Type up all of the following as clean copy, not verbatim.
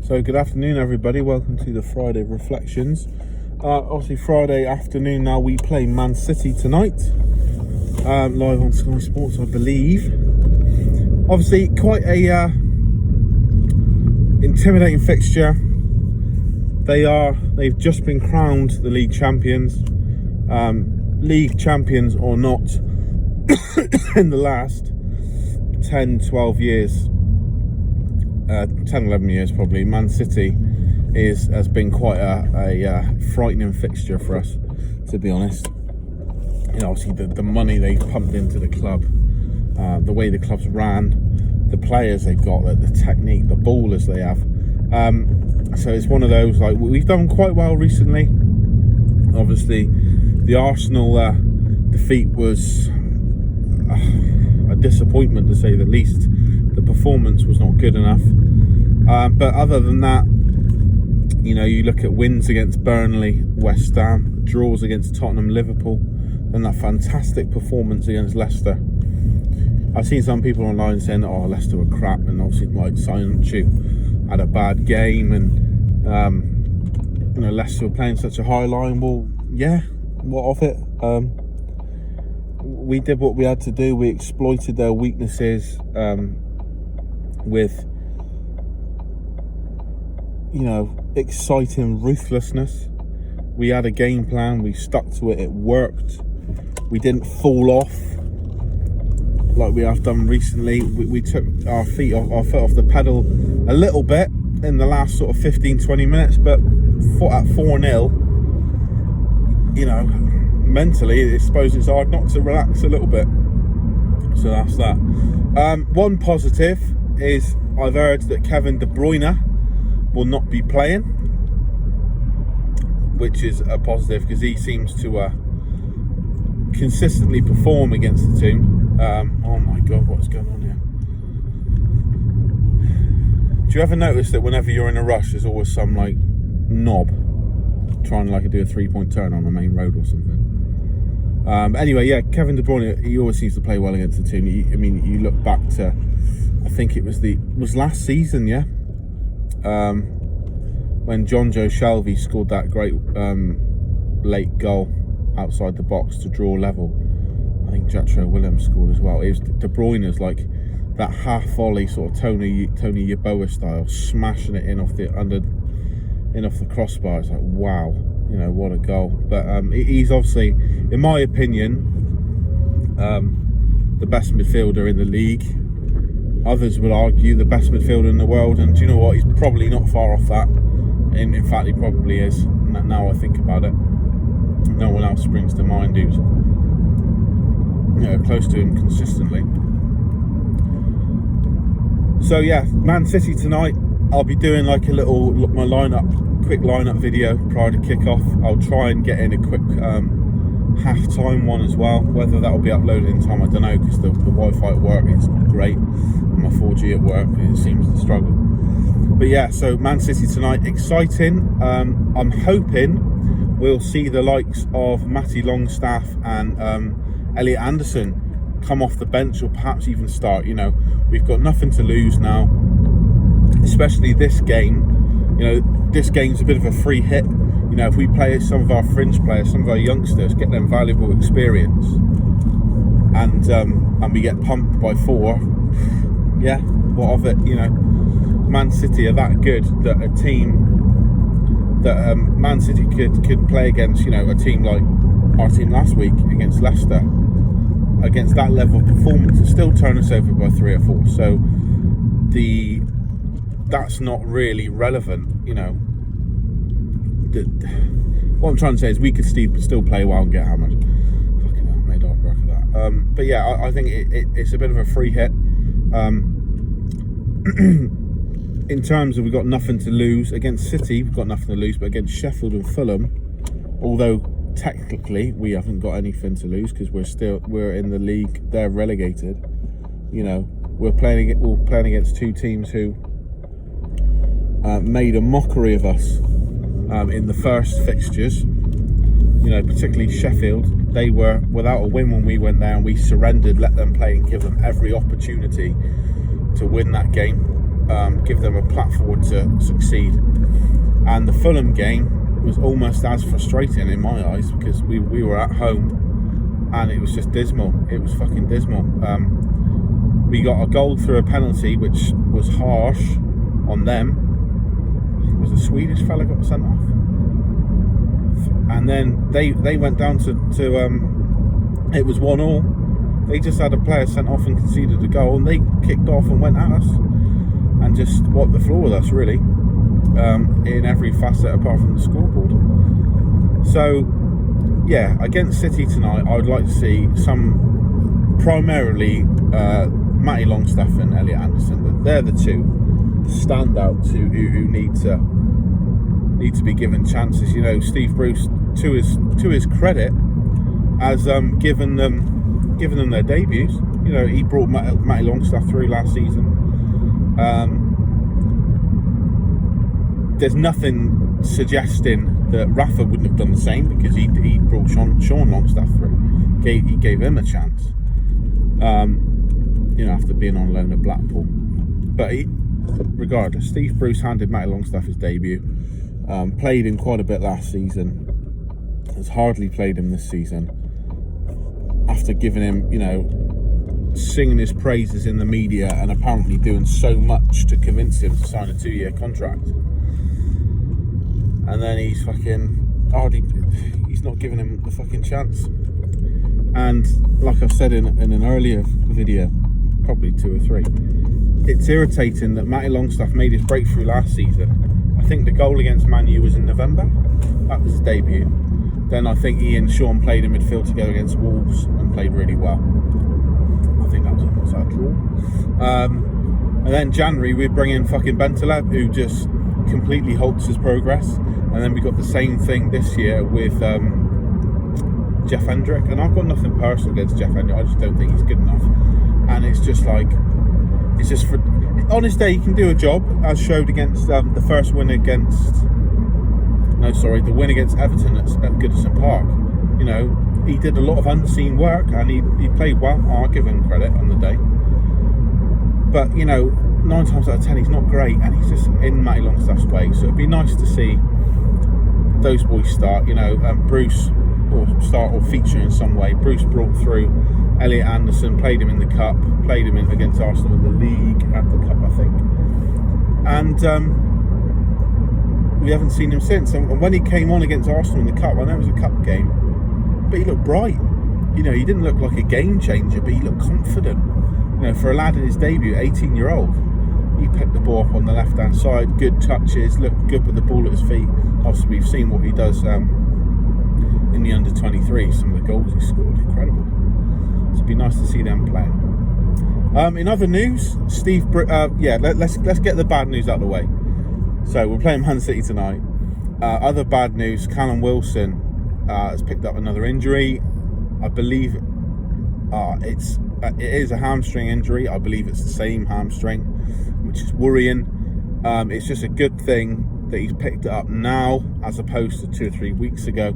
So good afternoon everybody, welcome to the Friday Reflections. Obviously Friday afternoon now, we play Man City tonight, live on Sky Sports I believe. Obviously quite a intimidating fixture. They've just been crowned the league champions, or not, in the last 10-12 years. 10-11 years probably. Man City has been quite a frightening fixture for us, to be honest. You know, obviously the money they've pumped into the club, the way the club's ran, the players they've got, the technique, the ballers they have. So it's one of those, like, we've done quite well recently. Obviously the Arsenal defeat was a disappointment, to say the least. The performance was not good enough, but other than that, you know, you look at wins against Burnley, West Ham, draws against Tottenham, Liverpool, then that fantastic performance against Leicester. I've seen some people online saying, oh, Leicester were crap, and obviously like Sancho had a bad game, and you know, Leicester were playing such a high line. Well, yeah, what of it? We did what we had to do. We exploited their weaknesses with, you know, exciting ruthlessness. We had a game plan, we stuck to it, it worked. We didn't fall off like we have done recently. We took our foot off the pedal a little bit in the last sort of 15-20 minutes, but at 4-0, you know, mentally I suppose it's hard not to relax a little bit. So that's that. One positive is I've heard that Kevin De Bruyne will not be playing, which is a positive because he seems to consistently perform against the team. Oh my god, what's going on here? Do you ever notice that whenever you're in a rush, there's always some like knob trying to do a 3-point turn on the main road or something? Anyway, yeah, Kevin De Bruyne, he always seems to play well against the team. I mean, you look back to, I think it was last season, yeah, when John Joe Shelvey scored that great late goal outside the box to draw level. I think Jetro Williams scored as well. It was De Bruyne's like that half volley sort of Tony Yeboah style, smashing it in off the crossbar. It's like, wow, you know, what a goal. But he's obviously, in my opinion, the best midfielder in the league. Others would argue the best midfielder in the world, and do you know what? He's probably not far off that. In fact, he probably is. Now I think about it, no one else springs to mind who's, you know, close to him consistently. So yeah, Man City tonight. I'll be doing like a little quick lineup video prior to kick-off. I'll try and get in a quick half-time one as well. Whether that will be uploaded in time, I don't know, because the Wi-Fi at work is not great, and my 4G at work, it seems to struggle. But yeah, so Man City tonight, exciting. I'm hoping we'll see the likes of Matty Longstaff and Elliot Anderson come off the bench, or perhaps even start. You know, we've got nothing to lose now, especially this game. You know, this game's a bit of a free hit. You know, if we play some of our fringe players, some of our youngsters, get them valuable experience, and we get pumped by 4, yeah, what of it? You know, Man City are that good that a team that Man City could play against, you know, a team like our team last week against Leicester, against that level of performance, and still turn us over by 3 or 4. So that's not really relevant, you know. What I'm trying to say is we could still play well and get hammered. Fucking hell, made hard work of that. But yeah, I think it's a bit of a free hit. In terms of, we've got nothing to lose against City, we've got nothing to lose, but against Sheffield and Fulham, although technically we haven't got anything to lose because we're in the league, they're relegated. You know, we're playing against 2 teams who made a mockery of us in the first fixtures. You know, particularly Sheffield, they were without a win when we went there, and we surrendered, let them play and give them every opportunity to win that game. give them a platform to succeed. And the Fulham game was almost as frustrating in my eyes, because we were at home and it was just dismal. It was fucking dismal. We got a goal through a penalty, which was harsh on them. Was a Swedish fella got sent off, and then they went down to it was 1-1. They just had a player sent off and conceded a goal, and they kicked off and went at us and just wiped the floor with us, really, in every facet apart from the scoreboard. So yeah, against City tonight, I would like to see some, primarily Matty Longstaff and Elliot Anderson. They're the two standouts who need to be given chances. You know, Steve Bruce, to his credit, has given them their debuts. You know, he brought Matty Longstaff through last season. There's nothing suggesting that Rafa wouldn't have done the same, because he brought Sean Longstaff through. He gave him a chance. You know, after being on loan at Blackpool. But regardless, Steve Bruce handed Matty Longstaff his debut. Played him quite a bit last season. Has hardly played him this season. After giving him, you know, singing his praises in the media and apparently doing so much to convince him to sign a 2-year contract. And then he's not giving him the fucking chance. And like I've said in an earlier video, probably 2 or 3, it's irritating that Matty Longstaff made his breakthrough last season. I think the goal against Man U was in November. That was his debut. Then I think he and Sean played in midfield together against Wolves and played really well. I think that was a draw. And then January we bring in fucking Bentaleb, who just completely halts his progress. And then we got the same thing this year with Jeff Hendrick. And I've got nothing personal against Jeff Hendrick. I just don't think he's good enough. And it's just like, it's just for on his day he can do a job, as showed against the win against Everton at Goodison Park. You know, he did a lot of unseen work and he played well. I'll give him credit on the day. But you know, 9 times out of 10 he's not great, and he's just in Matty Longstaff's way. So it'd be nice to see those boys start. You know, Bruce or feature in some way. Bruce brought through Elliot Anderson, played him in the cup, played him against Arsenal in the league at the cup, I think. And we haven't seen him since. And when he came on against Arsenal in the cup, I know it was a cup game, but he looked bright. You know, he didn't look like a game changer, but he looked confident. You know, for a lad in his debut, 18-year-old, he picked the ball up on the left-hand side, good touches, looked good with the ball at his feet. Obviously, we've seen what he does in the under-23, some of the goals he scored, incredible. So it'd be nice to see them playing. In other news, let's get the bad news out of the way. So we're playing Man City tonight. Other bad news, Callum Wilson has picked up another injury. I believe it is a hamstring injury. I believe it's the same hamstring, which is worrying. It's just a good thing that he's picked it up now as opposed to 2 or 3 weeks ago,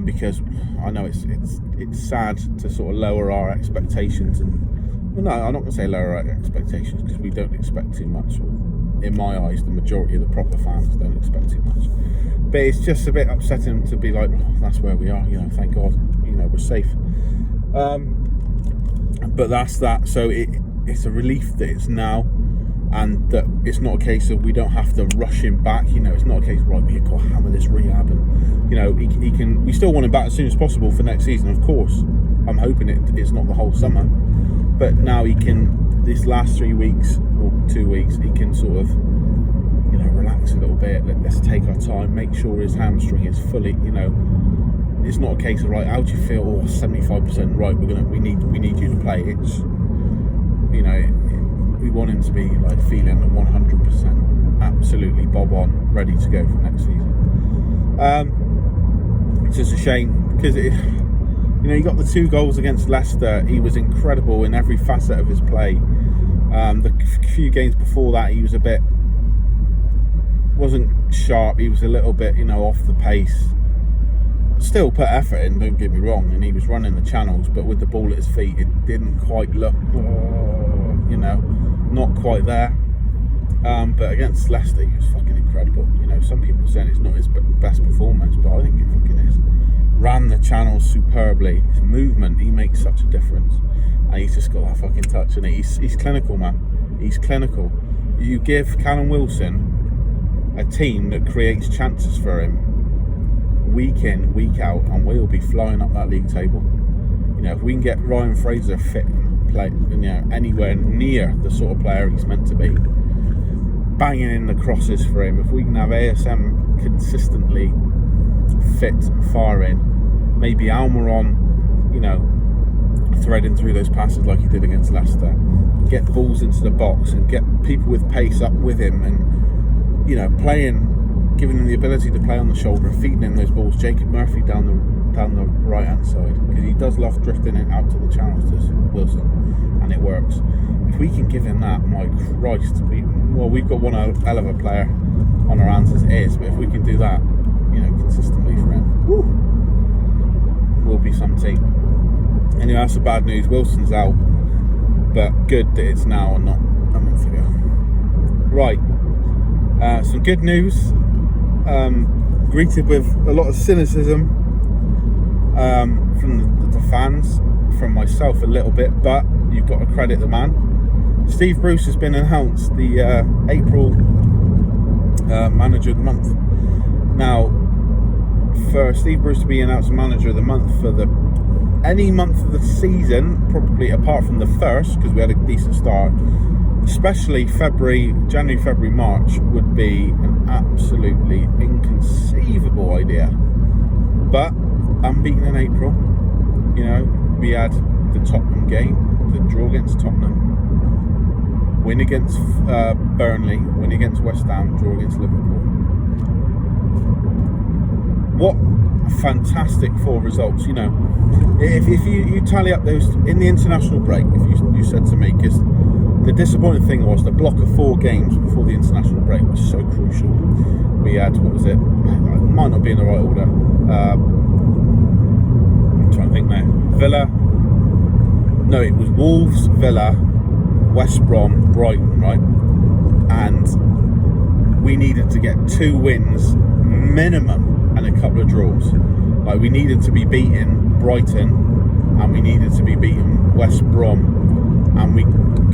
because I know it's sad to sort of lower our expectations. And well, no, I'm not going to say lower our expectations, because we don't expect too much. In my eyes, the majority of the proper fans don't expect too much. But it's just a bit upsetting to be like, oh, that's where we are. You know, thank God, you know, we're safe. But that's that. So it's a relief that it's now, and that it's not a case of we don't have to rush him back. You know, it's not a case of, right, we've got to hammer this rehab, and you know, he can. We still want him back as soon as possible for next season, of course. I'm hoping it's not the whole summer, but now he can. This last 3 weeks or 2 weeks, he can sort of, you know, relax a little bit. Let's take our time, make sure his hamstring is fully, you know. It's not a case of, right, how do you feel? Oh, 75%, right, we need you to play. It's, you know, we want him to be like feeling 100%, absolutely bob on, ready to go for next season. It's just a shame, because you know, he got the 2 goals against Leicester. He was incredible in every facet of his play. The few games before that, he was wasn't sharp. He was a little bit, you know, off the pace. Still put effort in, don't get me wrong, and he was running the channels, but with the ball at his feet, it didn't quite look, you know, not quite there. But against Leicester, he was fucking incredible. You know, some people are saying it's not his best performance, but I think it fucking is. Ran the channels superbly. His movement, he makes such a difference. And he's just got that fucking touch, and he's clinical, man. He's clinical. You give Callum Wilson a team that creates chances for him week in, week out, and we'll be flying up that league table. You know, if we can get Ryan Fraser fit and play, you know, anywhere near the sort of player he's meant to be, banging in the crosses for him, if we can have ASM consistently fit and firing, maybe Almiron, you know, threading through those passes like he did against Leicester, get balls into the box and get people with pace up with him, and, you know, giving him the ability to play on the shoulder and feeding him those balls. Jacob Murphy down the right hand side, because he does love drifting it out to the channels, does Wilson, and it works. If we can give him that, my Christ, we've got one hell of a player on our hands as it is, but if we can do that, you know, consistently for him, we'll be some team. Anyway, that's the bad news. Wilson's out, but good that it's now and not a month ago. Right, some good news, greeted with a lot of cynicism from the fans, from myself a little bit, but you've got to credit the man. Steve Bruce has been announced the April Manager of the Month. Now, for Steve Bruce to be announced Manager of the Month for any month of the season, probably apart from the first, because we had a decent start, especially January, February, March, would be an absolutely inconceivable idea. But unbeaten in April, you know, we had the Tottenham game, the draw against Tottenham, win against Burnley, win against West Ham, draw against Liverpool. What fantastic 4 results. You know, if you tally up those in the international break, if you said to me, because the disappointing thing was the block of 4 games before the international break was so crucial. We had, what was it? It might not be in the right order. I'm trying to think now. No, it was Wolves, Villa, West Brom, Brighton, right? And we needed to get 2 wins minimum and a couple of draws. Like, we needed to be beating Brighton and we needed to be beating West Brom, and we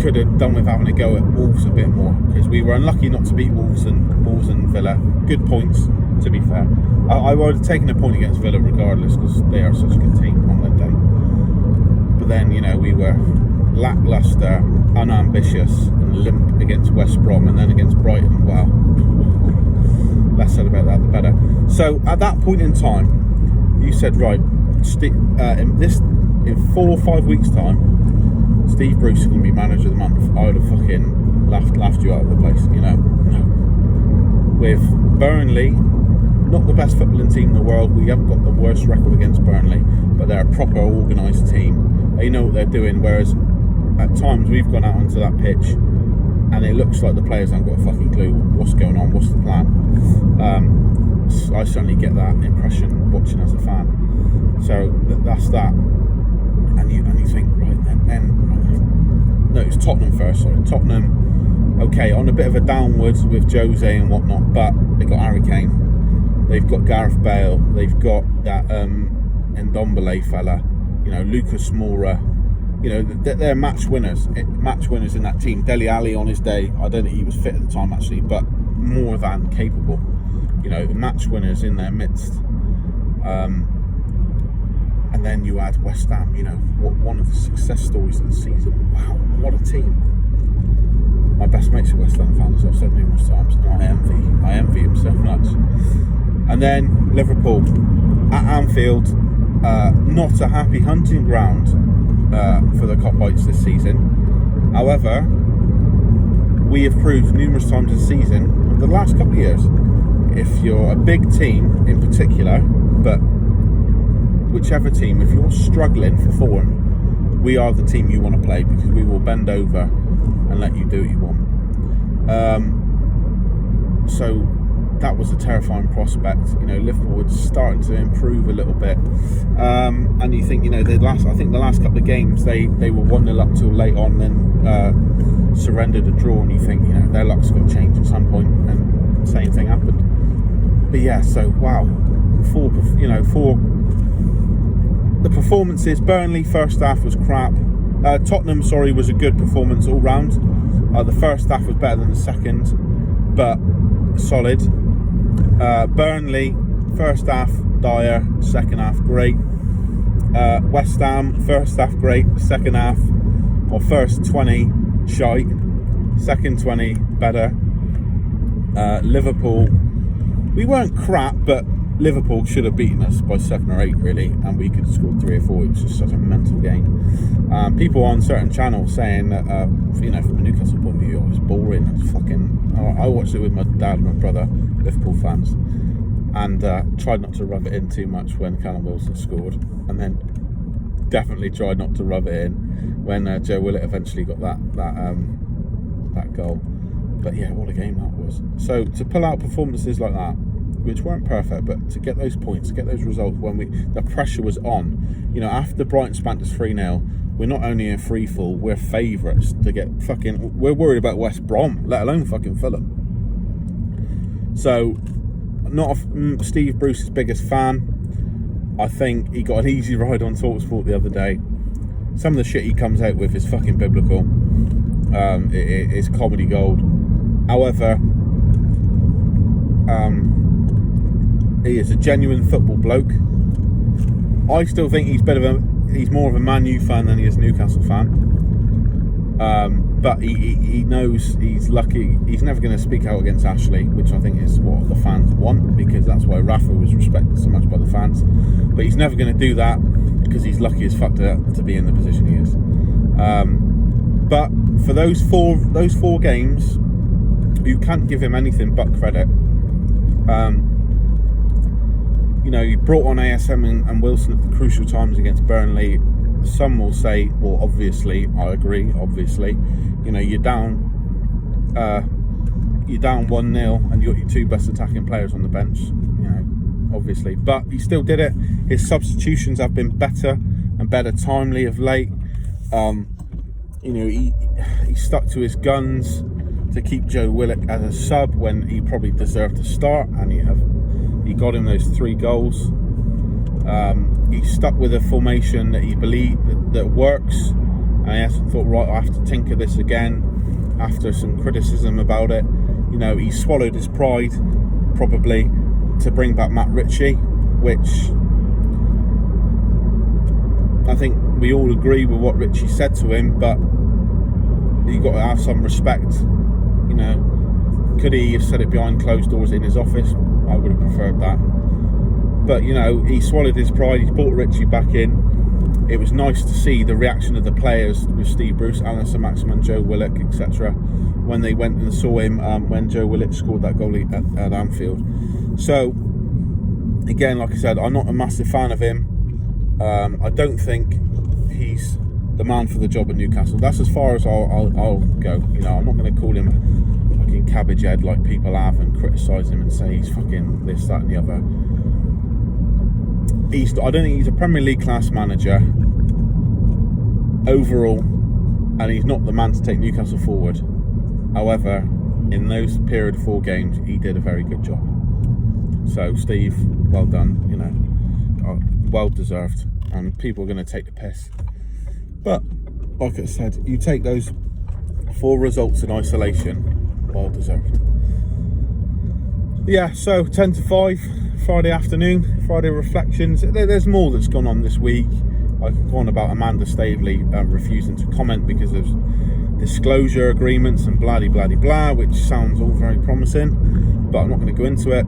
could have done with having a go at Wolves a bit more, because we were unlucky not to beat Wolves and Villa. Good points, to be fair. I would have taken a point against Villa regardless, because they are such a good team on that day. But then, you know, we were lacklustre, unambitious and limp against West Brom, and then against Brighton. Wow. Less said about that, the better. So at that point in time, you said, right, in 4 or 5 weeks' time, Steve Bruce is going to be Manager of the Month. I would have fucking laughed you out of the place, you know. With Burnley, not the best footballing team in the world. We haven't got the worst record against Burnley, but they're a proper organised team. They know what they're doing, whereas at times we've gone out onto that pitch and it looks like the players haven't got a fucking clue what's going on, what's the plan. I certainly get that impression watching as a fan. So that's that. And you think, right, no, it's Tottenham first, sorry. Tottenham, okay, on a bit of a downwards with Jose and whatnot, but they got Harry Kane, they've got Gareth Bale, they've got that Ndombele fella, you know, Lucas Moura. You know, they're match winners in that team. Dele Alli on his day, I don't think he was fit at the time actually, but more than capable. You know, match winners in their midst. And then you add West Ham, you know, one of the success stories of the season. Wow, what a team. My best mate's a West Ham fan, as I've said numerous times, and I envy him so much. And then Liverpool at Anfield, not a happy hunting ground for the Cockbites this season. However, we have proved numerous times this season, the last couple of years, if you're a big team in particular, but whichever team, if you're struggling for form, we are the team you want to play, because we will bend over and let you do what you want. So that was a terrifying prospect. You know, Liverpool were starting to improve a little bit, and you think, you know, the last couple of games they were 1-0 up till late on, then surrendered a draw, and you think, you know, their luck's got to change at some point, and the same thing happened. But yeah, so wow, for the performances, Burnley first half was crap. Tottenham, was a good performance all round. The first half was better than the second, but solid. Burnley, first half dire, second half great. West Ham, first half great, second half, or first 20 shite, second 20 better. Liverpool, we weren't crap, but Liverpool should have beaten us by 7 or 8 really, and we could have scored 3 or 4. It was just such a mental game. People on certain channels saying that, you know, from a Newcastle point of view, it was boring. It was I watched it with my dad and my brother, Liverpool fans, and tried not to rub it in too much when Callum Wilson scored, and then definitely tried not to rub it in when Joe Willett eventually got that goal. But yeah, what a game that was. So to pull out performances like that, which weren't perfect, but to get those points, to get those results when the pressure was on, you know, after Brighton spanked us 3-0, we're not only in free fall, we're favourites to get we're worried about West Brom, let alone fucking Fulham. So, not Steve Bruce's biggest fan. I think he got an easy ride on TalkSport the other day. Some of the shit he comes out with is fucking biblical. It's comedy gold. However, he is a genuine football bloke. I still think he's more of a Man U fan than he is a Newcastle fan. But he knows he's lucky. He's never going to speak out against Ashley, which I think is what the fans want, because that's why Rafa was respected so much by the fans. But he's never going to do that because he's lucky as fuck to be in the position he is. But for those four games, you can't give him anything but credit. You know, you brought on ASM and Wilson at the crucial times against Burnley. Some will say, well, obviously, I agree, obviously. You know, you're down 1-0 and you got your 2 best attacking players on the bench, you know, obviously. But he still did it. His substitutions have been better and better timely of late. You know, he stuck to his guns to keep Joe Willock as a sub when he probably deserved to start, and he got him those 3 goals. He stuck with a formation that he believed that works, and he hasn't thought, right, I have to tinker this again after some criticism about it. You know, he swallowed his pride probably to bring back Matt Ritchie, which I think we all agree with what Ritchie said to him, but you've got to have some respect. You know, could he have said it behind closed doors in his office? I would have preferred that. But, you know, he swallowed his pride. He's brought Ritchie back in. It was nice to see the reaction of the players with Steve Bruce, Alan Saint-Maximin, Joe Willock, etc. when they went and saw him when Joe Willock scored that goal at Anfield. So, again, like I said, I'm not a massive fan of him. I don't think he's the man for the job at Newcastle. That's as far as I'll go. You know, I'm not going to call him fucking cabbage head like people have and criticise him and say he's fucking this, that and the other. I don't think he's a Premier League class manager overall, and he's not the man to take Newcastle forward. However, in those period of 4 games, he did a very good job. So, Steve, well done. You know, well deserved. And people are going to take the piss. But, like I said, you take those 4 results in isolation, well deserved. Yeah, so 10 to 5, Friday afternoon, Friday reflections. There's more that's gone on this week. I could go on about Amanda Staveley refusing to comment because of disclosure agreements and blah blah blah blah, which sounds all very promising, but I'm not going to go into it.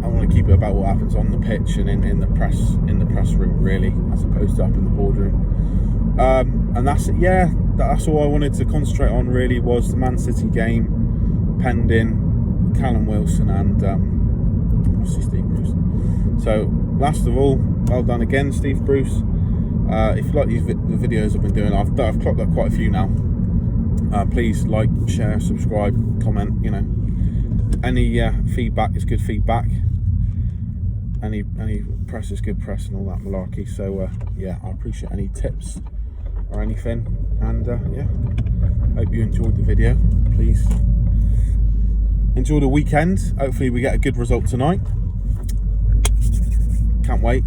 I want to keep it about what happens on the pitch and in the press room, really, as opposed to up in the boardroom. And that's it. Yeah, that's all I wanted to concentrate on. Really, was the Man City game pending Callum Wilson and obviously Steve Bruce. So, last of all, well done again, Steve Bruce. If you like the videos I've been doing, I've clocked up quite a few now. Please like, share, subscribe, comment. You know, any feedback is good feedback. Any press is good press and all that malarkey. So yeah, I appreciate any tips or anything. And yeah, hope you enjoyed the video. Please enjoy the weekend. Hopefully we get a good result tonight. Can't wait.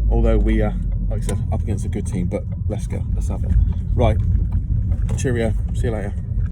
Although we, like I said, up against a good team, but let's go. Let's have it. Right. Cheerio. See you later.